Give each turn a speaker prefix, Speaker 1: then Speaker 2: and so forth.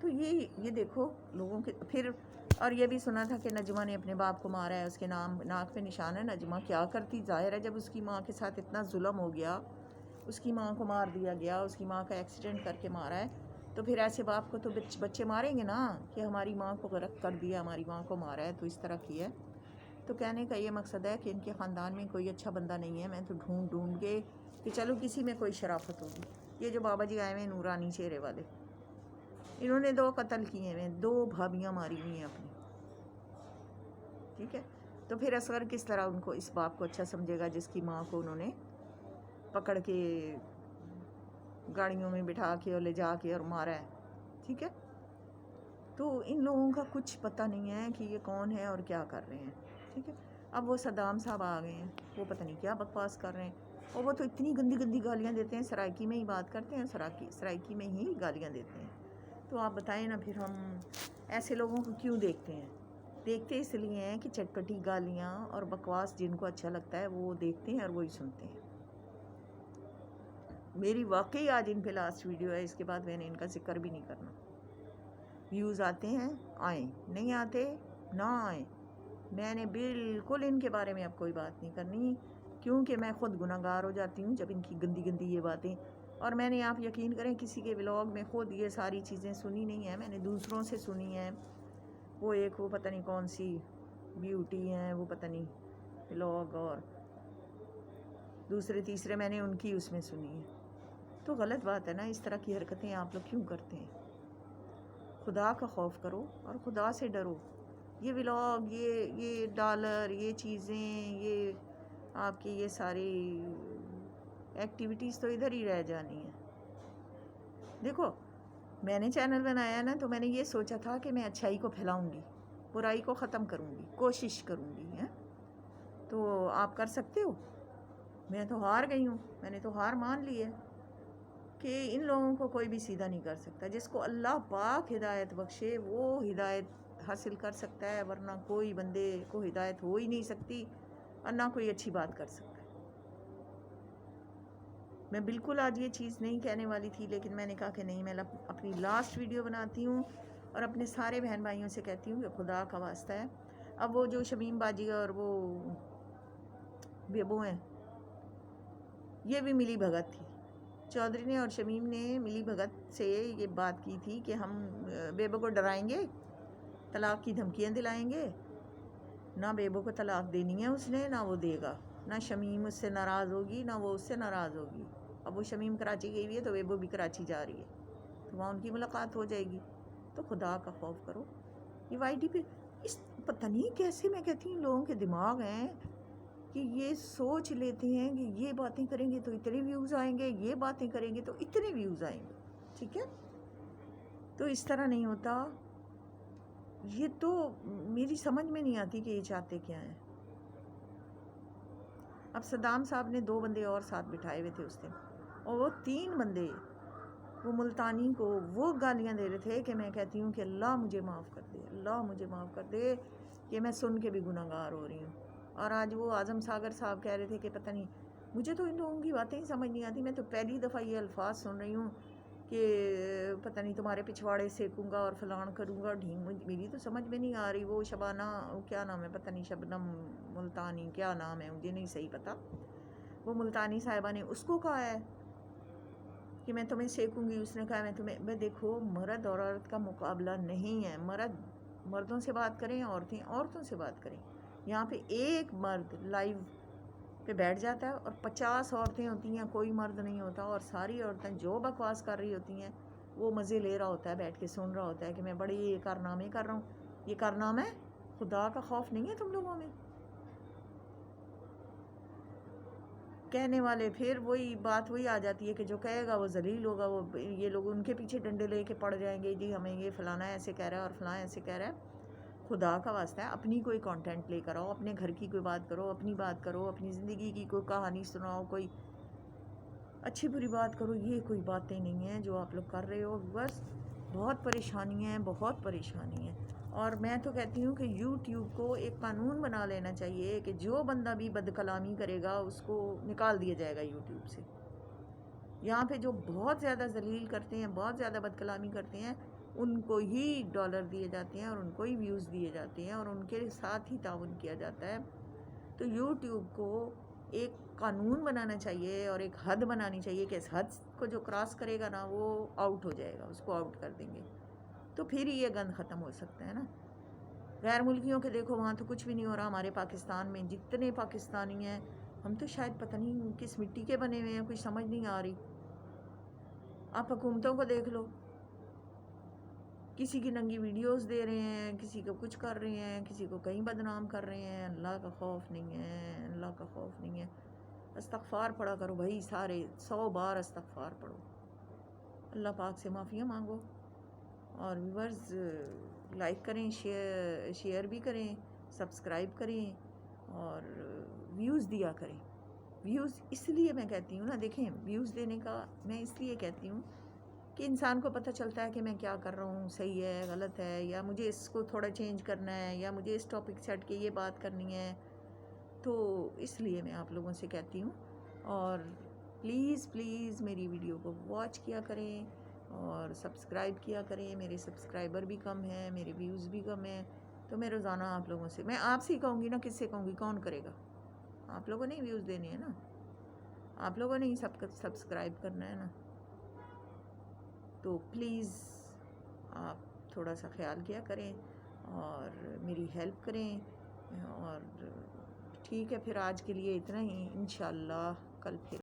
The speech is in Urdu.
Speaker 1: تو یہ دیکھو لوگوں کے پھر. اور یہ بھی سنا تھا کہ نجمہ نے اپنے باپ کو مارا ہے، اس کے ناک پہ نشان ہے. نجمہ کیا کرتی؟ ظاہر ہے جب اس کی ماں کے ساتھ اتنا ظلم ہو گیا، اس کی ماں کو مار دیا گیا، اس کی ماں کا ایکسیڈنٹ کر کے مارا ہے، تو پھر ایسے باپ کو تو بچے ماریں گے نا کہ ہماری ماں کو غرق کر دیا، ہماری ماں کو مارا ہے، تو اس طرح کی ہے. تو کہنے کا یہ مقصد ہے کہ ان کے خاندان میں کوئی اچھا بندہ نہیں ہے. میں تو ڈھونڈ کے کہ چلو کسی میں کوئی شرافت ہوگی. یہ جو بابا جی آئے ہوئے نورانی چہرے والے، انہوں نے 2 قتل کیے ہیں، 2 بھابیاں ماری ہوئی ہیں اپنی. ٹھیک ہے، تو پھر اصغر کس طرح ان کو اس باپ کو اچھا سمجھے گا جس کی ماں کو انہوں نے پکڑ کے گاڑیوں میں بٹھا کے اور لے جا کے اور مارا ہے. ٹھیک ہے، تو ان لوگوں کا کچھ پتہ نہیں ہے کہ یہ کون ہے اور کیا کر رہے ہیں. ٹھیک ہے، اب وہ صدام صاحب آ گئے ہیں، وہ پتہ نہیں کیا بکواس کر رہے ہیں، اور وہ تو اتنی گندی گالیاں دیتے ہیں. سرائکی میں ہی بات کرتے ہیں، سرائکی میں ہی گالیاں دیتے ہیں. تو آپ بتائیں نا، پھر ہم ایسے لوگوں کو کیوں دیکھتے ہیں؟ دیکھتے اس لیے ہیں کہ چٹپٹی گالیاں اور بکواس جن کو اچھا لگتا ہے وہ دیکھتے ہیں اور وہی سنتے ہیں. میری واقعی آج ان پہ لاسٹ ویڈیو ہے، اس کے بعد میں نے ان کا ذکر بھی نہیں کرنا. ویوز آتے ہیں آئیں، نہیں آتے نہ آئیں. میں نے بالکل ان کے بارے میں اب کوئی بات نہیں کرنی، کیونکہ میں خود گناہ گار ہو جاتی ہوں جب ان کی گندی یہ باتیں. اور میں نے، آپ یقین کریں، کسی کے ولاگ میں خود یہ ساری چیزیں سنی نہیں ہیں، میں نے دوسروں سے سنی ہیں. وہ پتہ نہیں کون سی بیوٹی ہیں، وہ پتہ نہیں ولاگ، اور دوسرے تیسرے میں نے ان کی اس میں سنی ہے. تو غلط بات ہے نا، اس طرح کی حرکتیں آپ لوگ کیوں کرتے ہیں؟ خدا کا خوف کرو اور خدا سے ڈرو. یہ ولاگ، یہ ڈالر، یہ چیزیں، یہ آپ کی یہ ساری ایکٹیویٹیز تو ادھر ہی رہ جانی ہیں. دیکھو، میں نے چینل بنایا نا تو میں نے یہ سوچا تھا کہ میں اچھائی کو پھیلاؤں گی، برائی کو ختم کروں گی، کوشش کروں گی. تو آپ کر سکتے ہو؟ میں تو ہار گئی ہوں، میں نے تو ہار مان لی ہے کہ ان لوگوں کو کوئی بھی سیدھا نہیں کر سکتا. جس کو اللہ پاک ہدایت بخشے وہ ہدایت حاصل کر سکتا ہے، ورنہ کوئی بندے کو ہدایت ہو ہی نہیں سکتی اور نہ کوئی اچھی بات کر سکتا ہے. میں بالکل آج یہ چیز نہیں کہنے والی تھی، لیکن میں نے کہا کہ نہیں، میں اپنی لاسٹ ویڈیو بناتی ہوں اور اپنے سارے بہن بھائیوں سے کہتی ہوں کہ خدا کا واسطہ ہے. اب وہ جو شمیم باجی اور وہ بیبو ہیں، یہ بھی ملی بھگت تھی. چودھری نے اور شمیم نے ملی بھگت سے یہ بات کی تھی کہ ہم بیبو کو ڈرائیں گے، طلاق کی دھمکیاں دلائیں گے. نہ بیبو کو طلاق دینی ہے اس نے، نہ وہ دے گا. نہ شمیم اس سے ناراض ہوگی، نہ وہ اس سے ناراض ہوگی. اب وہ شمیم کراچی گئی ہوئی ہے تو بیبو بھی کراچی جا رہی ہے، تو وہاں ان کی ملاقات ہو جائے گی. تو خدا کا خوف کرو. یہ وائی ٹی پہ پتہ نہیں کیسے، میں کہتی ہوں لوگوں کے دماغ ہیں کہ یہ سوچ لیتے ہیں کہ یہ باتیں کریں گے تو اتنے ویوز آئیں گے، یہ باتیں کریں گے تو اتنے ویوز آئیں گے. ٹھیک ہے، تو اس طرح نہیں ہوتا. یہ تو میری سمجھ میں نہیں آتی کہ یہ چاہتے کیا ہیں. اب صدام صاحب نے 2 بندے اور ساتھ بٹھائے ہوئے تھے اس دن، اور وہ 3 بندے وہ ملتانی کو وہ گالیاں دے رہے تھے کہ میں کہتی ہوں کہ اللہ مجھے معاف کر دے، اللہ مجھے معاف کر دے کہ میں سن کے بھی گناہ گار ہو رہی ہوں. اور آج وہ اعظم ساگر صاحب کہہ رہے تھے کہ پتہ نہیں، مجھے تو ان لوگوں کی باتیں ہی سمجھ نہیں آتی. میں تو پہلی دفعہ یہ الفاظ سن رہی ہوں کہ پتہ نہیں تمہارے پچھواڑے سیکوں گا اور فلان کروں گا ڈھینگ. میری تو سمجھ میں نہیں آ رہی. وہ شبانہ، کیا نام ہے، پتہ نہیں، شبنم ملتانی کیا نام ہے، مجھے نہیں صحیح پتہ. وہ ملتانی صاحبہ نے اس کو کہا ہے کہ میں تمہیں سیکوں گی. اس نے کہا میں دیکھو، مرد اور عورت کا مقابلہ نہیں ہے. مرد مردوں سے بات کریں، عورتیں عورتوں سے بات کریں. یہاں پہ ایک مرد لائیو پہ بیٹھ جاتا ہے اور 50 عورتیں ہوتی ہیں، کوئی مرد نہیں ہوتا، اور ساری عورتیں جو بکواس کر رہی ہوتی ہیں وہ مزے لے رہا ہوتا ہے، بیٹھ کے سن رہا ہوتا ہے کہ میں بڑے یہ کارنامے کر رہا ہوں. یہ کارنامہ ہے؟ خدا کا خوف نہیں ہے تم لوگوں میں؟ کہنے والے پھر وہی بات وہی آ جاتی ہے کہ جو کہے گا وہ ذلیل ہوگا. وہ یہ لوگ ان کے پیچھے ڈنڈے لے کے پڑ جائیں گے، جی ہمیں یہ فلانا ایسے کہہ رہا ہے اور فلاں ایسے کہہ رہا ہے. خدا کا واسطہ ہے، اپنی کوئی کانٹینٹ لے کر آؤ، اپنے گھر کی کوئی بات کرو، اپنی بات کرو، اپنی زندگی کی کوئی کہانی سناؤ، کوئی اچھی بری بات کرو. یہ کوئی باتیں نہیں ہیں جو آپ لوگ کر رہے ہو. بس بہت پریشانی ہیں، بہت پریشانی ہیں. اور میں تو کہتی ہوں کہ یوٹیوب کو ایک قانون بنا لینا چاہیے کہ جو بندہ بھی بد کلامی کرے گا اس کو نکال دیا جائے گا یوٹیوب سے. یہاں پہ جو بہت زیادہ ذلیل کرتے ہیں، بہت زیادہ بد کلامی کرتے ہیں، ان کو ہی ڈالر دیے جاتے ہیں اور ان کو ہی ویوز دیے جاتے ہیں اور ان کے ساتھ ہی تعاون کیا جاتا ہے۔ تو یوٹیوب کو ایک قانون بنانا چاہیے اور ایک حد بنانی چاہیے کہ اس حد کو جو کراس کرے گا نا وہ آؤٹ ہو جائے گا، اس کو آؤٹ کر دیں گے، تو پھر ہی یہ گند ختم ہو سکتا ہے نا۔ غیر ملکیوں کے دیکھو وہاں تو کچھ بھی نہیں ہو رہا، ہمارے پاکستان میں جتنے پاکستانی ہیں، ہم تو شاید پتہ نہیں کس مٹی کے بنے ہوئے ہیں، کچھ سمجھ نہیں آ رہی۔ آپ حکومتوں کو دیکھ لو، کسی کی ننگی ویڈیوز دے رہے ہیں، کسی کو کچھ کر رہے ہیں، کسی کو کہیں بدنام کر رہے ہیں۔ اللہ کا خوف نہیں ہے، اللہ کا خوف نہیں ہے۔ استغفار پڑھا کرو بھائی، سارے 100 بار استغفار پڑھو، اللہ پاک سے معافیاں مانگو۔ اور ویورز لائک کریں، شیئر بھی کریں، سبسکرائب کریں اور ویوز دیا کریں۔ ویوز اس لیے میں کہتی ہوں نا، دیکھیں ویوز دینے کا میں اس لیے کہتی ہوں کہ انسان کو پتہ چلتا ہے کہ میں کیا کر رہا ہوں، صحیح ہے غلط ہے، یا مجھے اس کو تھوڑا چینج کرنا ہے، یا مجھے اس ٹاپک سے ہٹ کے یہ بات کرنی ہے، تو اس لیے میں آپ لوگوں سے کہتی ہوں۔ اور پلیز پلیز میری ویڈیو کو واچ کیا کریں اور سبسکرائب کیا کریں۔ میرے سبسکرائبر بھی کم ہیں، میرے ویوز بھی کم ہیں، تو میں روزانہ آپ لوگوں سے، میں آپ سے ہی کہوں گی نا، کس سے کہوں گی، کون کرے گا؟ آپ لوگوں نے ہی ویوز دینے ہیں نا، آپ لوگوں نے ہی سبسکرائب کرنا ہے نا۔ تو پلیز آپ تھوڑا سا خیال کیا کریں اور میری ہیلپ کریں۔ اور ٹھیک ہے، پھر آج کے لیے اتنا ہی، انشاءاللہ کل پھر